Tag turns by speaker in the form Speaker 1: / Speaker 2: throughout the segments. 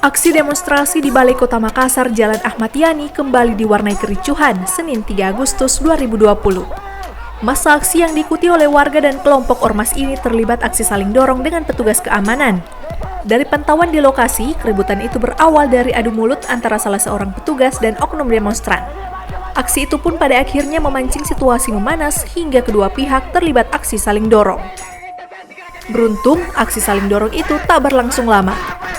Speaker 1: Aksi demonstrasi di Balai Kota Makassar, Jalan Ahmad Yani kembali diwarnai kericuhan Senin 3 Agustus 2020. Masa aksi yang diikuti oleh warga dan kelompok ormas ini terlibat aksi saling dorong dengan petugas keamanan. Dari pantauan di lokasi, keributan itu berawal dari adu mulut antara salah seorang petugas dan oknum demonstran. Aksi itu pun pada akhirnya memancing situasi memanas hingga kedua pihak terlibat aksi saling dorong. Beruntung, aksi saling dorong itu tak berlangsung lama.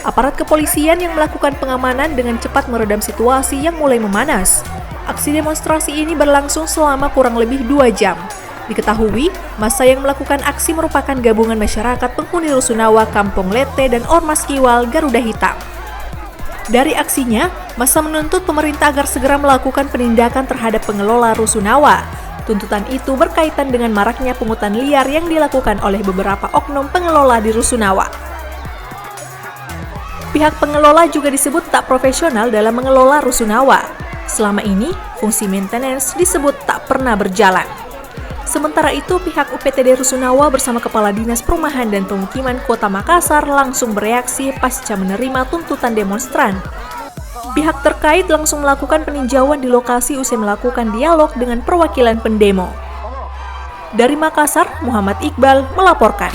Speaker 1: Aparat kepolisian yang melakukan pengamanan dengan cepat meredam situasi yang mulai memanas. Aksi demonstrasi ini berlangsung selama kurang lebih 2 jam. Diketahui, massa yang melakukan aksi merupakan gabungan masyarakat penghuni Rusunawa, Kampung Lete, dan Ormas Kiwal Garuda Hitam. Dari aksinya, massa menuntut pemerintah agar segera melakukan penindakan terhadap pengelola Rusunawa. Tuntutan itu berkaitan dengan maraknya pungutan liar yang dilakukan oleh beberapa oknum pengelola di Rusunawa. Pihak pengelola juga disebut tak profesional dalam mengelola Rusunawa. Selama ini, fungsi maintenance disebut tak pernah berjalan. Sementara itu, pihak UPTD Rusunawa bersama Kepala Dinas Perumahan dan Pemukiman Kota Makassar langsung bereaksi pasca menerima tuntutan demonstran. Pihak terkait langsung melakukan peninjauan di lokasi usai melakukan dialog dengan perwakilan pendemo. Dari Makassar, Muhammad Iqbal melaporkan.